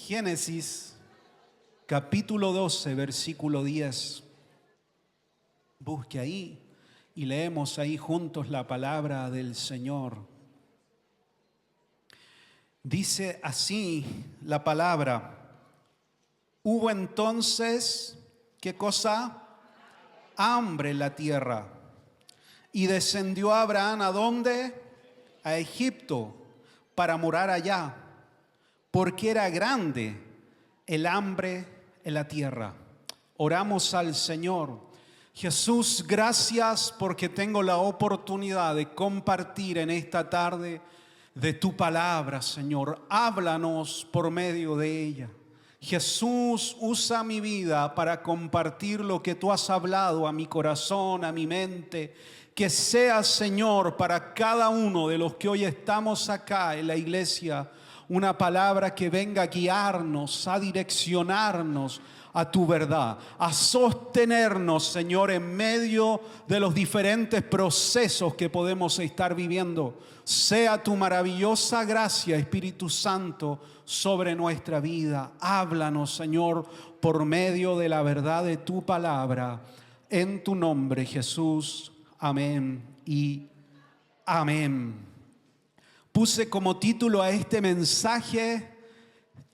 Génesis, capítulo 12, versículo 10. Busque ahí y leemos ahí juntos la palabra del Señor. Dice así la palabra: hubo entonces, ¿qué cosa? Hambre en la tierra. Y descendió Abraham, ¿a dónde? A Egipto, para morar allá, porque era grande el hambre en la tierra. Oramos al Señor. Jesús, gracias porque tengo la oportunidad de compartir en esta tarde de tu palabra, Señor. Háblanos por medio de ella. Jesús, usa mi vida para compartir lo que tú has hablado a mi corazón, a mi mente. Que sea, Señor, para cada uno de los que hoy estamos acá en la iglesia, una palabra que venga a guiarnos, a direccionarnos a tu verdad, a sostenernos, Señor, en medio de los diferentes procesos que podemos estar viviendo. Sea tu maravillosa gracia, Espíritu Santo, sobre nuestra vida. Háblanos, Señor, por medio de la verdad de tu palabra. En tu nombre, Jesús. Amén y amén. Puse como título a este mensaje: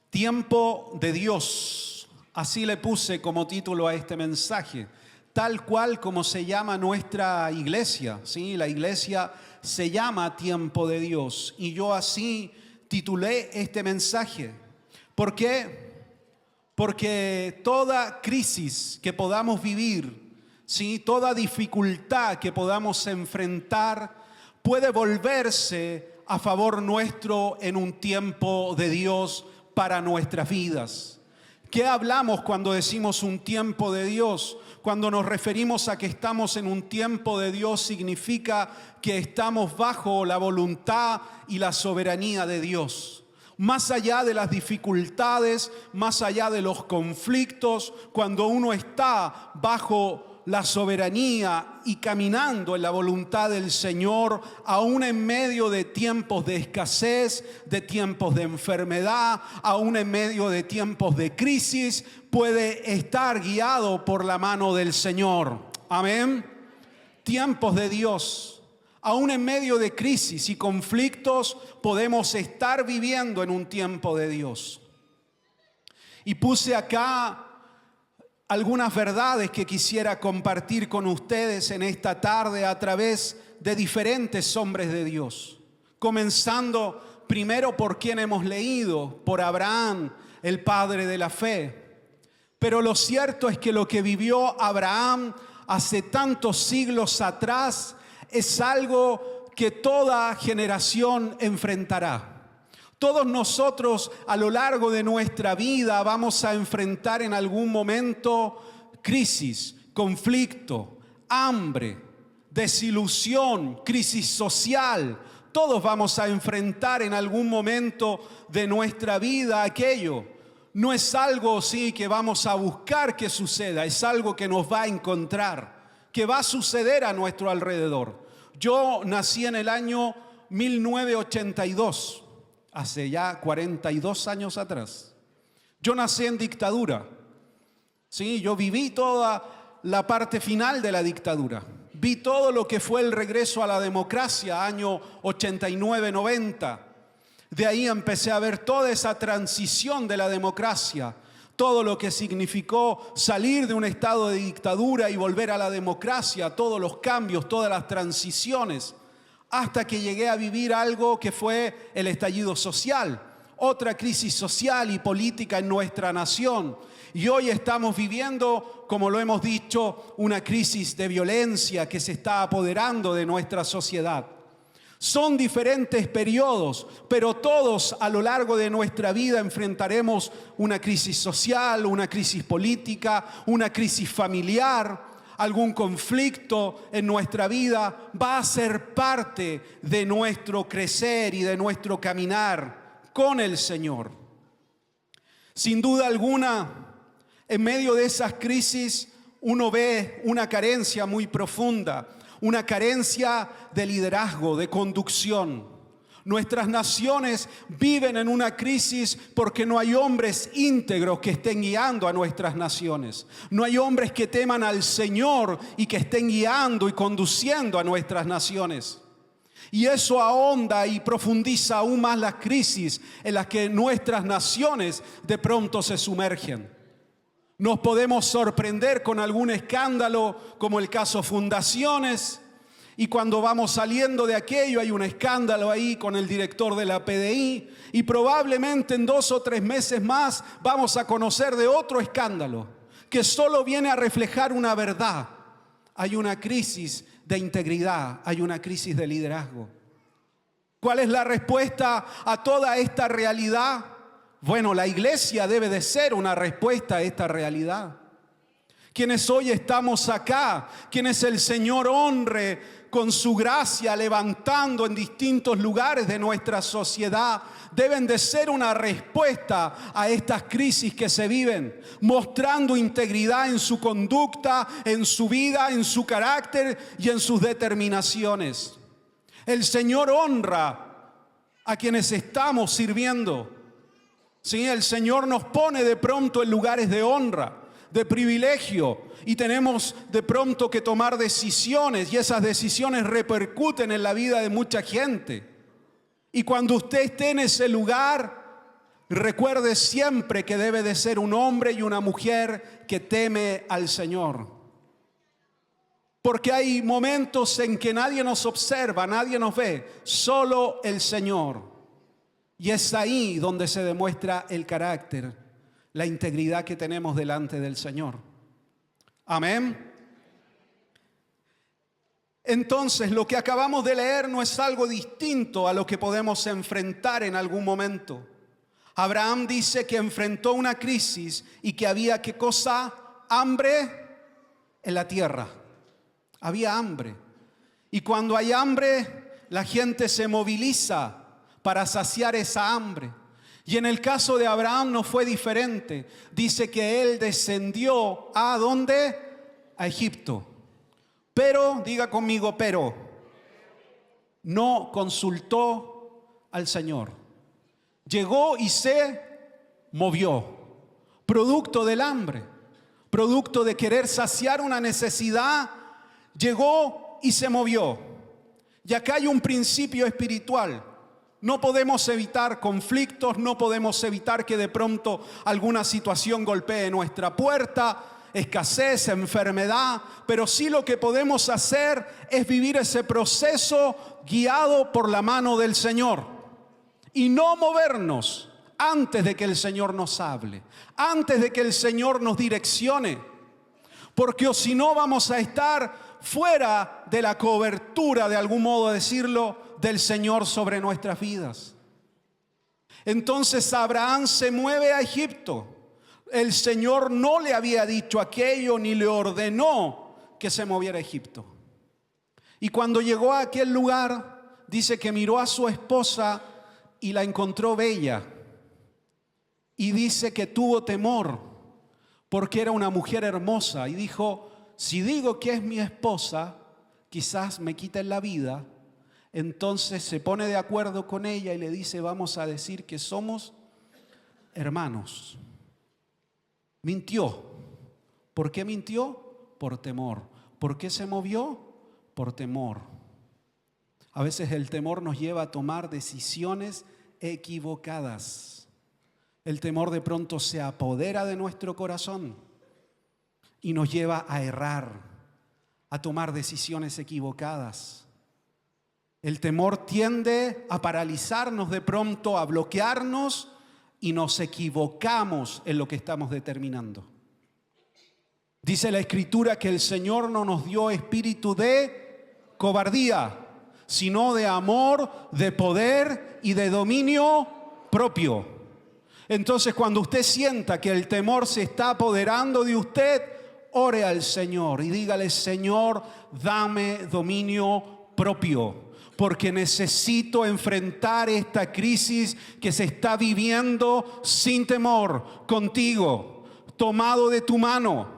Tiempo de Dios. Así le puse como título a este mensaje, tal cual como se llama nuestra iglesia, ¿sí? La iglesia se llama Tiempo de Dios, y yo así titulé este mensaje. ¿Por qué? Porque toda crisis que podamos vivir, ¿sí?, toda dificultad que podamos enfrentar puede volverse a favor nuestro en un tiempo de Dios para nuestras vidas. ¿Qué hablamos cuando decimos un tiempo de Dios? Cuando nos referimos a que estamos en un tiempo de Dios, significa que estamos bajo la voluntad y la soberanía de Dios. Más allá de las dificultades, más allá de los conflictos, cuando uno está bajo la soberanía y caminando en la voluntad del Señor, aún en medio de tiempos de escasez, de tiempos de enfermedad, aún en medio de tiempos de crisis, puede estar guiado por la mano del Señor. Amén. Tiempos de Dios. Aún en medio de crisis y conflictos podemos estar viviendo en un tiempo de Dios. Y puse acá algunas verdades que quisiera compartir con ustedes en esta tarde a través de diferentes hombres de Dios. Comenzando primero por quien hemos leído, por Abraham, el padre de la fe. Pero lo cierto es que lo que vivió Abraham hace tantos siglos atrás es algo que toda generación enfrentará. Todos nosotros a lo largo de nuestra vida vamos a enfrentar en algún momento crisis, conflicto, hambre, desilusión, crisis social. Todos vamos a enfrentar en algún momento de nuestra vida aquello. No es algo, sí, que vamos a buscar que suceda, es algo que nos va a encontrar, que va a suceder a nuestro alrededor. Yo nací en el año 1982. Hace ya 42 años atrás. Yo nací en dictadura. Sí, yo viví toda la parte final de la dictadura. Vi todo lo que fue el regreso a la democracia, año 89-90. De ahí empecé a ver toda esa transición de la democracia, todo lo que significó salir de un estado de dictadura y volver a la democracia, todos los cambios, todas las transiciones, hasta que llegué a vivir algo que fue el estallido social, otra crisis social y política en nuestra nación. Y hoy estamos viviendo, como lo hemos dicho, una crisis de violencia que se está apoderando de nuestra sociedad. Son diferentes periodos, pero todos a lo largo de nuestra vida enfrentaremos una crisis social, una crisis política, una crisis familiar. Algún conflicto en nuestra vida va a ser parte de nuestro crecer y de nuestro caminar con el Señor. Sin duda alguna, en medio de esas crisis uno ve una carencia muy profunda, una carencia de liderazgo, de conducción. Nuestras naciones viven en una crisis porque no hay hombres íntegros que estén guiando a nuestras naciones. No hay hombres que teman al Señor y que estén guiando y conduciendo a nuestras naciones. Y eso ahonda y profundiza aún más las crisis en las que nuestras naciones de pronto se sumergen. Nos podemos sorprender con algún escándalo como el caso Fundaciones, y cuando vamos saliendo de aquello hay un escándalo ahí con el director de la PDI, y probablemente en 2 o 3 meses más vamos a conocer de otro escándalo que solo viene a reflejar una verdad. Hay una crisis de integridad, hay una crisis de liderazgo. ¿Cuál es la respuesta a toda esta realidad? Bueno, la iglesia debe de ser una respuesta a esta realidad. Quienes hoy estamos acá, quienes el Señor honre con su gracia levantando en distintos lugares de nuestra sociedad, deben de ser una respuesta a estas crisis que se viven, mostrando integridad en su conducta, en su vida, en su carácter y en sus determinaciones. El Señor honra a quienes estamos sirviendo. Sí, el Señor nos pone de pronto en lugares de honra, de privilegio, y tenemos de pronto que tomar decisiones, y esas decisiones repercuten en la vida de mucha gente. Y cuando usted esté en ese lugar, recuerde siempre que debe de ser un hombre y una mujer que teme al Señor. Porque hay momentos en que nadie nos observa, nadie nos ve, solo el Señor. Y es ahí donde se demuestra el carácter, la integridad que tenemos delante del Señor. Amén. Entonces, lo que acabamos de leer no es algo distinto a lo que podemos enfrentar en algún momento. Abraham dice que enfrentó una crisis y que había, ¿qué cosa? Hambre en la tierra. Había hambre. Y cuando hay hambre, la gente se moviliza para saciar esa hambre. Y en el caso de Abraham no fue diferente. Dice que él descendió ¿a dónde? A Egipto. Pero, diga conmigo, pero no consultó al Señor. Llegó y se movió. Producto del hambre, producto de querer saciar una necesidad, llegó y se movió. Y acá hay un principio espiritual. No podemos evitar conflictos, no podemos evitar que de pronto alguna situación golpee nuestra puerta, escasez, enfermedad, pero sí lo que podemos hacer es vivir ese proceso guiado por la mano del Señor y no movernos antes de que el Señor nos hable, antes de que el Señor nos direccione, porque o si no vamos a estar fuera de la cobertura, de algún modo decirlo, del Señor sobre nuestras vidas. Entonces Abraham se mueve a Egipto. El Señor no le había dicho aquello ni le ordenó que se moviera a Egipto. Y cuando llegó a aquel lugar, dice que miró a su esposa y la encontró bella. Y dice que tuvo temor porque era una mujer hermosa. Y dijo, si digo que es mi esposa, quizás me quiten la vida. Entonces se pone de acuerdo con ella y le dice, vamos a decir que somos hermanos. Mintió. ¿Por qué mintió? Por temor. ¿Por qué se movió? Por temor. A veces el temor nos lleva a tomar decisiones equivocadas. El temor de pronto se apodera de nuestro corazón y nos lleva a errar, a tomar decisiones equivocadas. El temor tiende a paralizarnos de pronto, a bloquearnos y nos equivocamos en lo que estamos determinando. Dice la Escritura que el Señor no nos dio espíritu de cobardía, sino de amor, de poder y de dominio propio. Entonces, cuando usted sienta que el temor se está apoderando de usted, ore al Señor y dígale, Señor, dame dominio propio, porque necesito enfrentar esta crisis que se está viviendo sin temor, contigo, tomado de tu mano,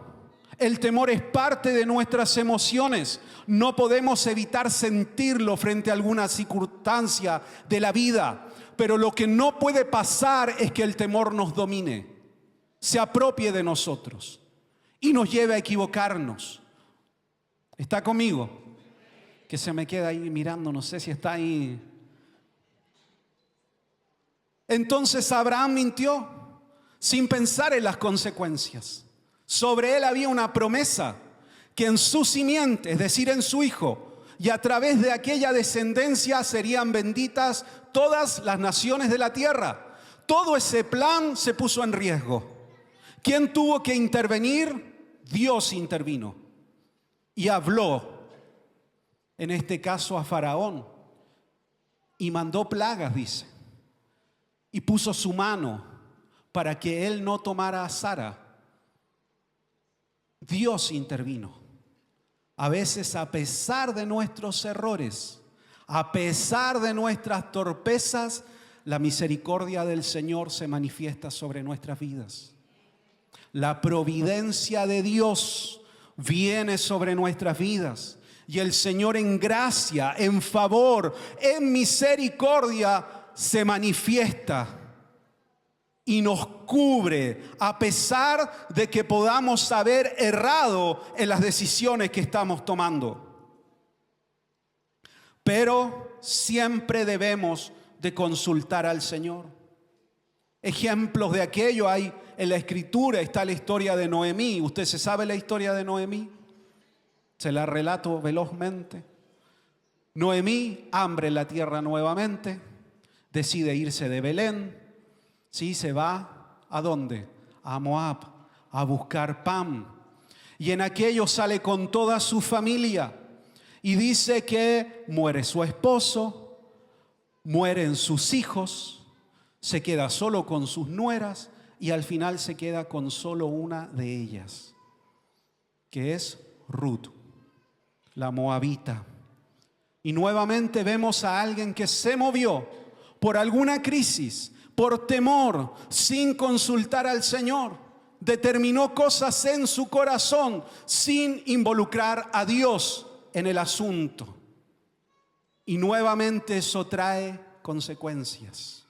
El temor es parte de nuestras emociones. No podemos evitar sentirlo frente a alguna circunstancia de la vida. Pero lo que no puede pasar es que el temor nos domine, se apropie de nosotros y nos lleve a equivocarnos. ¿Está conmigo? Que se me queda ahí mirando, no sé si está ahí. Entonces Abraham mintió sin pensar en las consecuencias. Sobre él había una promesa que en su simiente, es decir, en su hijo, y a través de aquella descendencia serían benditas todas las naciones de la tierra. Todo ese plan se puso en riesgo. ¿Quién tuvo que intervenir? Dios intervino y habló, en este caso a Faraón, y mandó plagas, dice, y puso su mano para que él no tomara a Sara. Dios intervino. A veces, a pesar de nuestros errores, a pesar de nuestras torpezas, la misericordia del Señor se manifiesta sobre nuestras vidas. La providencia de Dios viene sobre nuestras vidas. Y el Señor en gracia, en favor, en misericordia se manifiesta y nos cubre, a pesar de que podamos haber errado en las decisiones que estamos tomando. Pero siempre debemos de consultar al Señor. Ejemplos de aquello hay en la Escritura. Está la historia de Noemí. ¿Usted se sabe la historia de Noemí? Se la relato velozmente. Noemí, hambre en la tierra nuevamente, decide irse de Belén. Sí, se va, ¿a dónde? A Moab, a buscar pan. Y en aquello sale con toda su familia. Y dice que muere su esposo, mueren sus hijos, se queda solo con sus nueras y al final se queda con solo una de ellas, que es Ruth, la moabita. Y nuevamente vemos a alguien que se movió por alguna crisis, por temor, sin consultar al Señor. Determinó cosas en su corazón sin involucrar a Dios en el asunto. Y nuevamente eso trae consecuencias.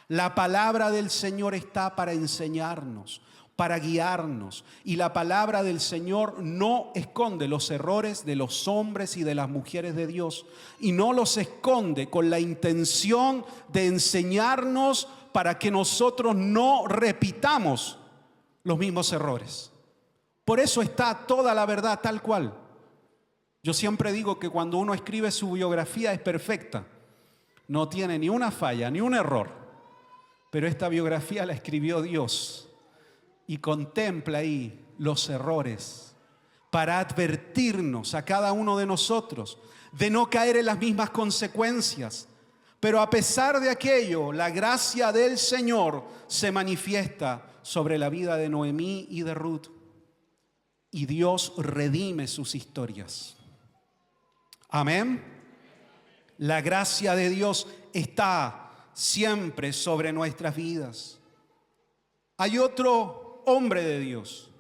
La palabra del Señor está para enseñarnos, para guiarnos. Y la palabra del Señor no esconde los errores de los hombres y de las mujeres de Dios. Y no los esconde con la intención de enseñarnos para que nosotros no repitamos los mismos errores. Por eso está toda la verdad tal cual. Yo siempre digo que cuando uno escribe su biografía es perfecta. No tiene ni una falla, ni un error. Pero esta biografía la escribió Dios y contempla ahí los errores para advertirnos a cada uno de nosotros de no caer en las mismas consecuencias. Pero a pesar de aquello, la gracia del Señor se manifiesta sobre la vida de Noemí y de Ruth. Y Dios redime sus historias. Amén. La gracia de Dios está siempre sobre nuestras vidas. Hay otro hombre de Dios,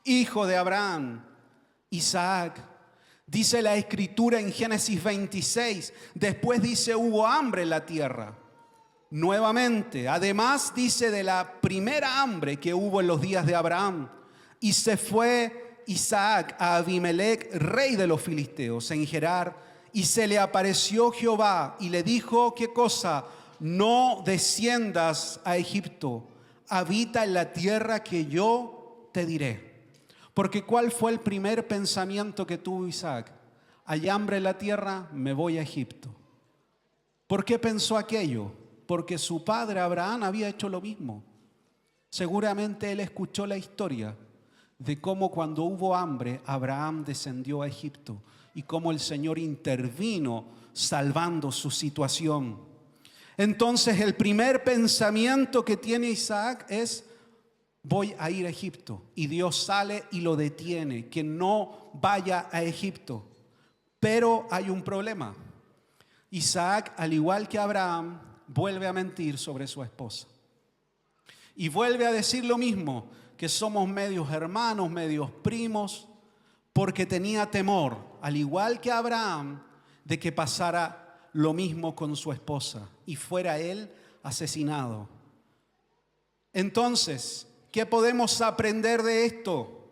hijo de Abraham, Isaac. Dice la Escritura en Génesis 26, después dice hubo hambre en la tierra. Nuevamente, además dice de la primera hambre que hubo en los días de Abraham. Y se fue Isaac a Abimelec, rey de los filisteos, en Gerar, y se le apareció Jehová y le dijo, ¿qué cosa? No desciendas a Egipto, habita en la tierra que yo te diré. Porque ¿cuál fue el primer pensamiento que tuvo Isaac? Hay hambre en la tierra, me voy a Egipto. ¿Por qué pensó aquello? Porque su padre Abraham había hecho lo mismo. Seguramente él escuchó la historia de cómo cuando hubo hambre Abraham descendió a Egipto y cómo el Señor intervino salvando su situación. Entonces el primer pensamiento que tiene Isaac es: voy a ir a Egipto. Y Dios sale y lo detiene, que no vaya a Egipto. Pero hay un problema. Isaac, al igual que Abraham, vuelve a mentir sobre su esposa. Y vuelve a decir lo mismo, que somos medios hermanos, medios primos, porque tenía temor, al igual que Abraham, de que pasara lo mismo con su esposa y fuera él asesinado. Entonces, ¿qué podemos aprender de esto?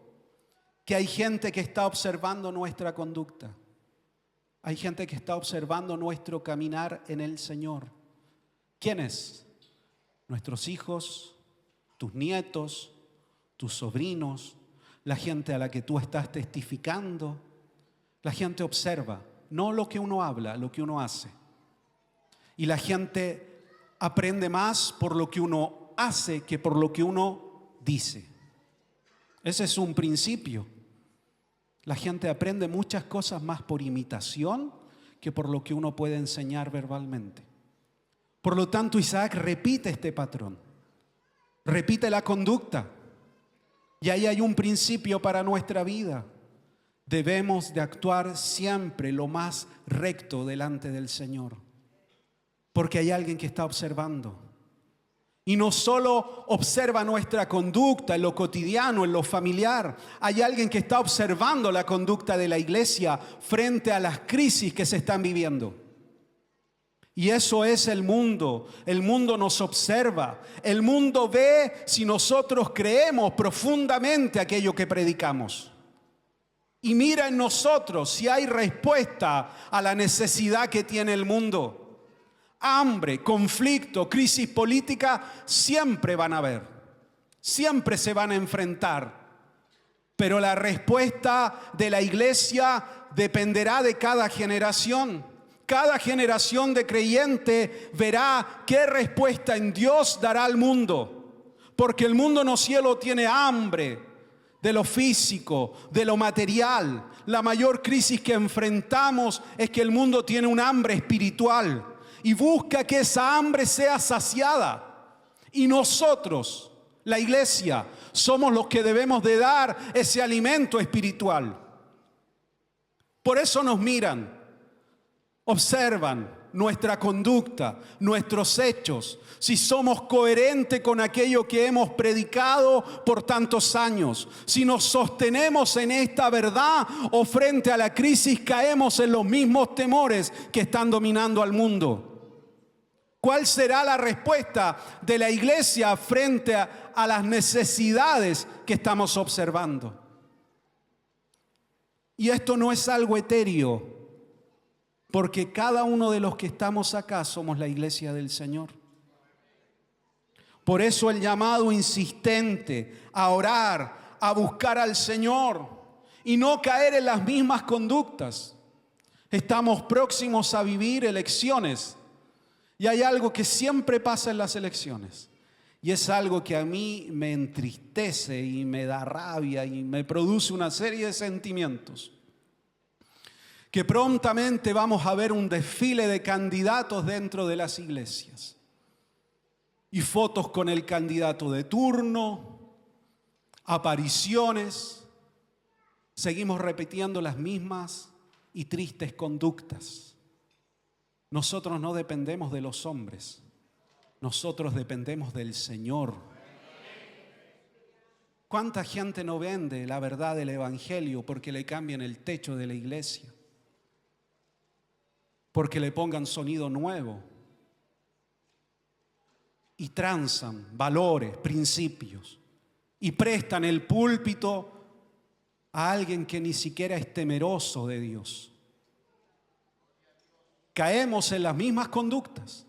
Que hay gente que está observando nuestra conducta. Hay gente que está observando nuestro caminar en el Señor. ¿Quiénes? Nuestros hijos, tus nietos, tus sobrinos, la gente a la que tú estás testificando. La gente observa, no lo que uno habla, lo que uno hace. Y la gente aprende más por lo que uno hace que por lo que uno dice. Ese es un principio. La gente aprende muchas cosas más por imitación que por lo que uno puede enseñar verbalmente. Por lo tanto, Isaac repite este patrón, repite la conducta. Y ahí hay un principio para nuestra vida. Debemos de actuar siempre lo más recto delante del Señor, porque hay alguien que está observando. Y no solo observa nuestra conducta en lo cotidiano, en lo familiar. Hay alguien que está observando la conducta de la iglesia frente a las crisis que se están viviendo. Y eso es el mundo. El mundo nos observa. El mundo ve si nosotros creemos profundamente aquello que predicamos. Y mira en nosotros si hay respuesta a la necesidad que tiene el mundo. Hambre, conflicto, crisis política, siempre van a haber. Siempre se van a enfrentar. Pero la respuesta de la iglesia dependerá de cada generación. Cada generación de creyente verá qué respuesta en Dios dará al mundo. Porque el mundo no solo tiene hambre de lo físico, de lo material. La mayor crisis que enfrentamos es que el mundo tiene un hambre espiritual y busca que esa hambre sea saciada. Y nosotros, la iglesia, somos los que debemos de dar ese alimento espiritual. Por eso nos miran, observan nuestra conducta, nuestros hechos, si somos coherentes con aquello que hemos predicado por tantos años, si nos sostenemos en esta verdad o frente a la crisis caemos en los mismos temores que están dominando al mundo. ¿Cuál será la respuesta de la iglesia frente a las necesidades que estamos observando? Y esto no es algo etéreo, porque cada uno de los que estamos acá somos la iglesia del Señor. Por eso el llamado insistente a orar, a buscar al Señor y no caer en las mismas conductas. Estamos próximos a vivir elecciones y hay algo que siempre pasa en las elecciones. Y es algo que a mí me entristece y me da rabia y me produce una serie de sentimientos. Que prontamente vamos a ver un desfile de candidatos dentro de las iglesias. Y fotos con el candidato de turno, apariciones. Seguimos repitiendo las mismas y tristes conductas. Nosotros no dependemos de los hombres. Nosotros dependemos del Señor. ¿Cuánta gente no vende la verdad del Evangelio porque le cambian el techo de la iglesia? Porque le pongan sonido nuevo y transan valores, principios y prestan el púlpito a alguien que ni siquiera es temeroso de Dios? Caemos en las mismas conductas.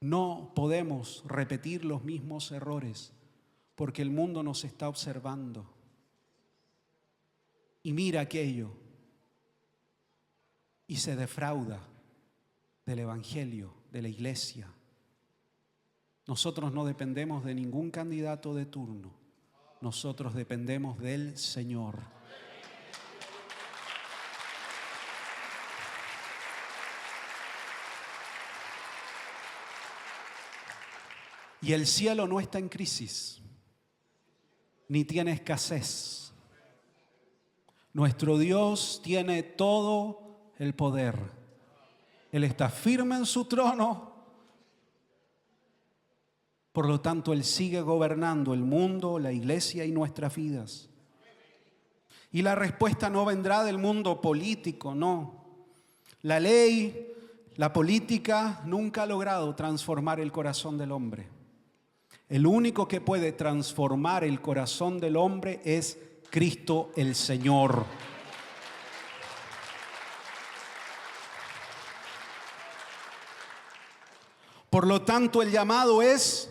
No podemos repetir los mismos errores porque el mundo nos está observando. Y mira aquello y se defrauda del Evangelio, de la iglesia. Nosotros no dependemos de ningún candidato de turno. Nosotros dependemos del Señor. Y el cielo no está en crisis, ni tiene escasez. Nuestro Dios tiene todo el poder. Él está firme en su trono Por lo tanto, Él sigue gobernando el mundo, la iglesia y nuestras vidas. Y la respuesta no vendrá del mundo político, no. La ley, la política nunca ha logrado transformar el corazón del hombre. El único que puede transformar el corazón del hombre es Cristo el Señor. Por lo tanto, el llamado es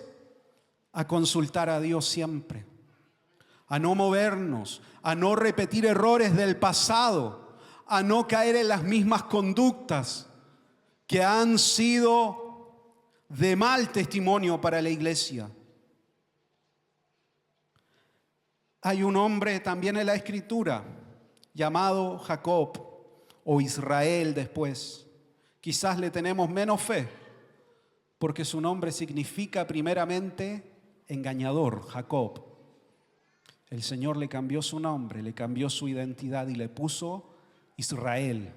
a consultar a Dios siempre, a no movernos, a no repetir errores del pasado, a no caer en las mismas conductas que han sido de mal testimonio para la iglesia. Hay un hombre también en la Escritura llamado Jacob o Israel después. Quizás le tenemos menos fe porque su nombre significa primeramente engañador, Jacob. El Señor le cambió su nombre, le cambió su identidad y le puso Israel,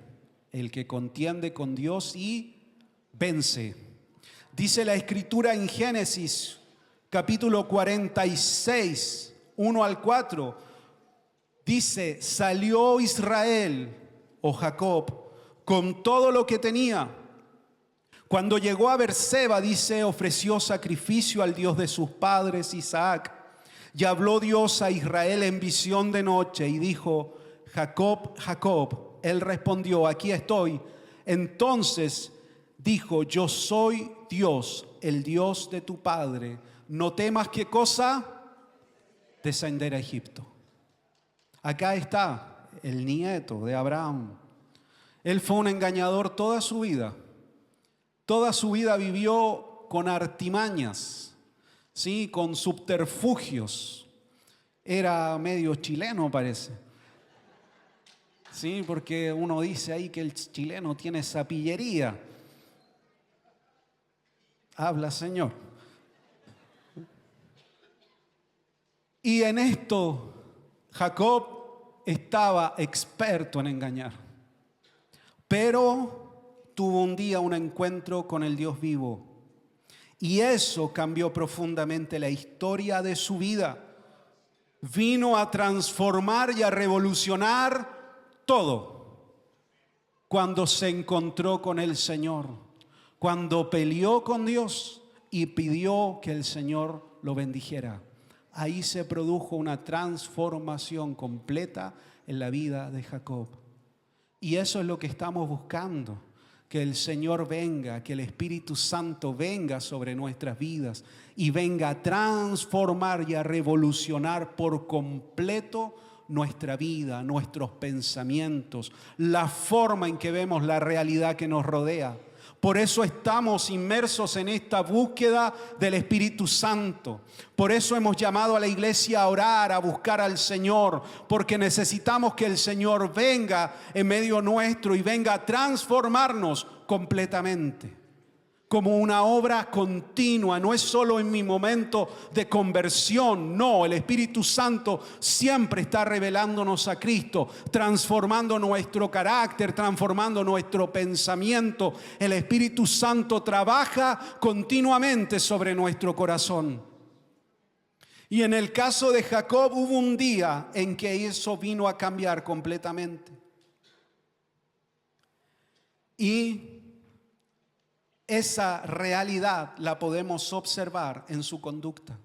el que contiende con Dios y vence. Dice la Escritura en Génesis capítulo 46, 1 al 4, dice: salió Israel o Jacob con todo lo que tenía. Cuando llegó a Berseba, dice, ofreció sacrificio al Dios de sus padres, Isaac. Y habló Dios a Israel en visión de noche y dijo: Jacob, Jacob. Él respondió: aquí estoy. Entonces dijo: yo soy Dios, el Dios de tu padre. No temas. ¿Qué cosa? Descender a Egipto. Acá está el nieto de Abraham. Él fue un engañador toda su vida. Toda su vida vivió con artimañas, ¿sí? Con subterfugios. Era medio chileno, parece. Sí, porque uno dice ahí que el chileno tiene sapillería. Habla, Señor. Y en esto Jacob estaba experto en engañar. Pero tuvo un día un encuentro con el Dios vivo. Y eso cambió profundamente la historia de su vida. Vino a transformar y a revolucionar todo. Cuando se encontró con el Señor, cuando peleó con Dios y pidió que el Señor lo bendijera. Ahí se produjo una transformación completa en la vida de Jacob. Y eso es lo que estamos buscando. Que el Señor venga, que el Espíritu Santo venga sobre nuestras vidas y venga a transformar y a revolucionar por completo nuestra vida, nuestros pensamientos, la forma en que vemos la realidad que nos rodea. Por eso estamos inmersos en esta búsqueda del Espíritu Santo. Por eso hemos llamado a la iglesia a orar, a buscar al Señor, porque necesitamos que el Señor venga en medio nuestro y venga a transformarnos completamente. Como una obra continua, no es solo en mi momento de conversión, no, el Espíritu Santo siempre está revelándonos a Cristo, transformando nuestro carácter, transformando nuestro pensamiento. El Espíritu Santo trabaja continuamente sobre nuestro corazón. Y en el caso de Jacob hubo un día en que eso vino a cambiar completamente. Y esa realidad la podemos observar en su conducta.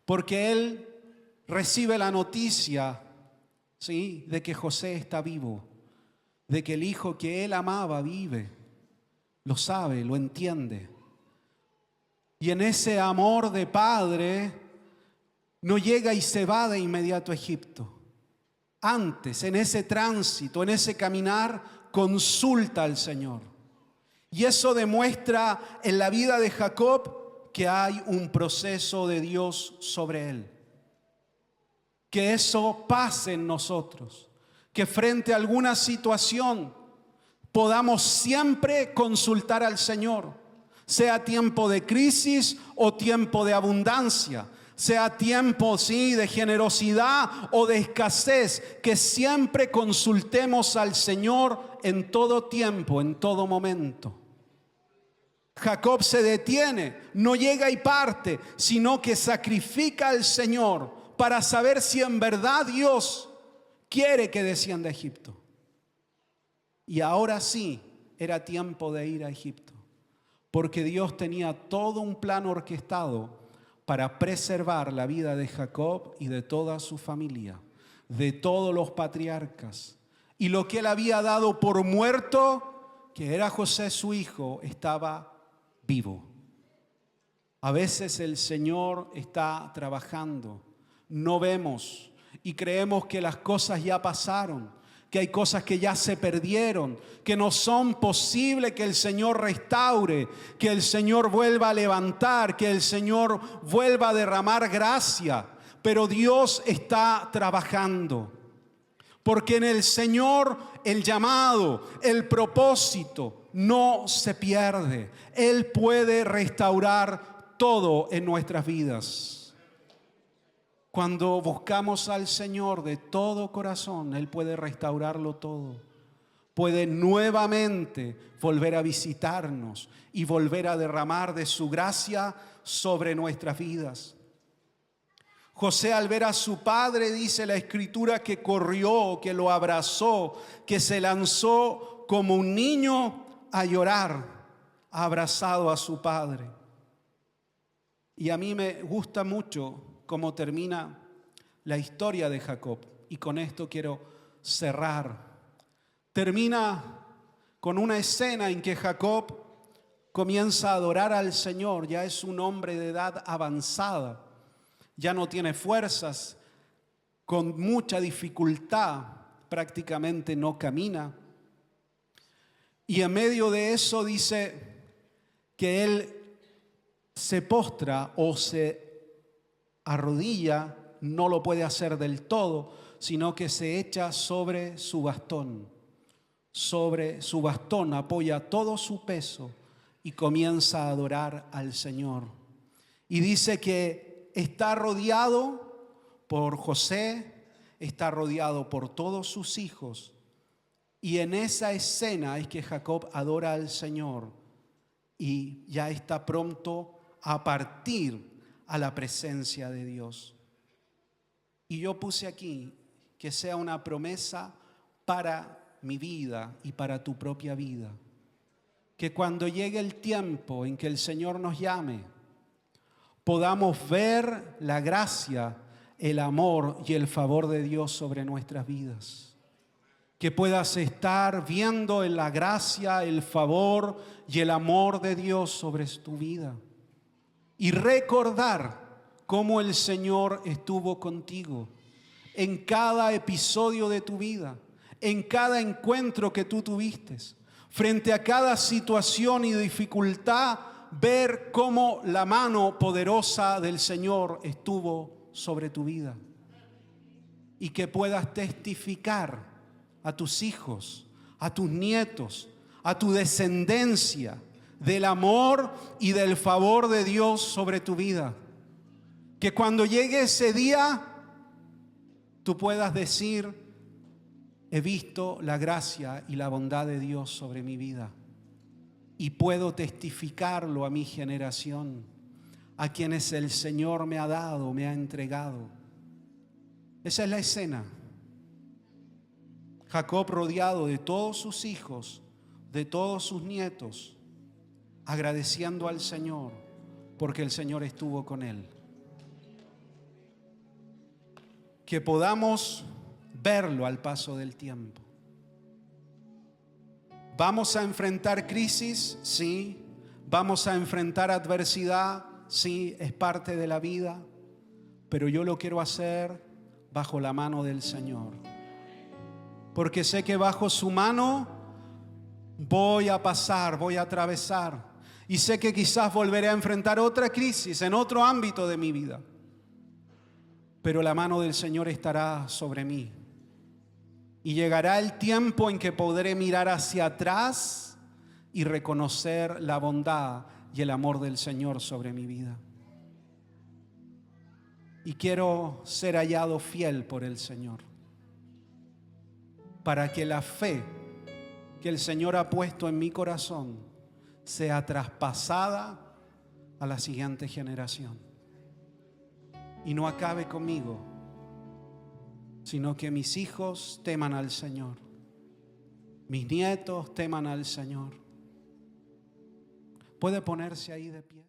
Porque él recibe la noticia, ¿sí?, de que José está vivo, de que el hijo que él amaba vive. Lo sabe, lo entiende. Y en ese amor de padre no llega y se va de inmediato a Egipto. Antes, en ese tránsito, en ese caminar, consulta al Señor. Y eso demuestra en la vida de Jacob que hay un proceso de Dios sobre él. Que eso pase en nosotros. Que frente a alguna situación podamos siempre consultar al Señor. Sea tiempo de crisis o tiempo de abundancia. Sea tiempo, sí, de generosidad o de escasez. Que siempre consultemos al Señor en todo tiempo, en todo momento. Jacob se detiene, no llega y parte, sino que sacrifica al Señor para saber si en verdad Dios quiere que descienda a Egipto. Y ahora sí era tiempo de ir a Egipto, porque Dios tenía todo un plan orquestado para preservar la vida de Jacob y de toda su familia, de todos los patriarcas. Y lo que él había dado por muerto, que era José su hijo, estaba vivo. A veces el Señor está trabajando, no vemos y creemos que las cosas ya pasaron, que hay cosas que ya se perdieron, que no son posibles que el Señor restaure, que el Señor vuelva a levantar, que el Señor vuelva a derramar gracia. Pero Dios está trabajando, porque en el Señor el llamado, el propósito no se pierde. Él puede restaurar todo en nuestras vidas. Cuando buscamos al Señor de todo corazón, Él puede restaurarlo todo. Puede nuevamente volver a visitarnos y volver a derramar de su gracia sobre nuestras vidas. José, al ver a su padre, dice la Escritura, que corrió, que lo abrazó, que se lanzó como un niño a llorar, abrazado a su padre. Y a mí me gusta mucho cómo termina la historia de Jacob. Y con esto quiero cerrar. Termina con una escena en que Jacob comienza a adorar al Señor. Ya es un hombre de edad avanzada. Ya no tiene fuerzas. Con mucha dificultad prácticamente no camina. Y en medio de eso dice que él se postra o se arrodilla, no lo puede hacer del todo, sino que se echa sobre su bastón. Sobre su bastón apoya todo su peso y comienza a adorar al Señor. Y dice que está rodeado por José, está rodeado por todos sus hijos. Y en esa escena es que Jacob adora al Señor y ya está pronto a partir a la presencia de Dios. Y yo puse aquí que sea una promesa para mi vida y para tu propia vida. Que cuando llegue el tiempo en que el Señor nos llame, podamos ver la gracia, el amor y el favor de Dios sobre nuestras vidas. Que puedas estar viendo en la gracia, el favor y el amor de Dios sobre tu vida. Y recordar cómo el Señor estuvo contigo en cada episodio de tu vida, en cada encuentro que tú tuviste, frente a cada situación y dificultad, ver cómo la mano poderosa del Señor estuvo sobre tu vida. Y que puedas testificar a tus hijos, a tus nietos, a tu descendencia, del amor y del favor de Dios sobre tu vida. Que cuando llegue ese día, tú puedas decir: he visto la gracia y la bondad de Dios sobre mi vida. Y puedo testificarlo a mi generación, a quienes el Señor me ha dado, me ha entregado. Esa es la escena. Jacob rodeado de todos sus hijos, de todos sus nietos, agradeciendo al Señor porque el Señor estuvo con él. Que podamos verlo al paso del tiempo. ¿Vamos a enfrentar crisis? Sí. ¿Vamos a enfrentar adversidad? Sí, es parte de la vida. Pero yo lo quiero hacer bajo la mano del Señor. Porque sé que bajo su mano voy a pasar, voy a atravesar. Y sé que quizás volveré a enfrentar otra crisis en otro ámbito de mi vida. Pero la mano del Señor estará sobre mí. Y llegará el tiempo en que podré mirar hacia atrás y reconocer la bondad y el amor del Señor sobre mi vida. Y quiero ser hallado fiel por el Señor, para que la fe que el Señor ha puesto en mi corazón sea traspasada a la siguiente generación. Y no acabe conmigo, sino que mis hijos teman al Señor, mis nietos teman al Señor. ¿Puede ponerse ahí de pie?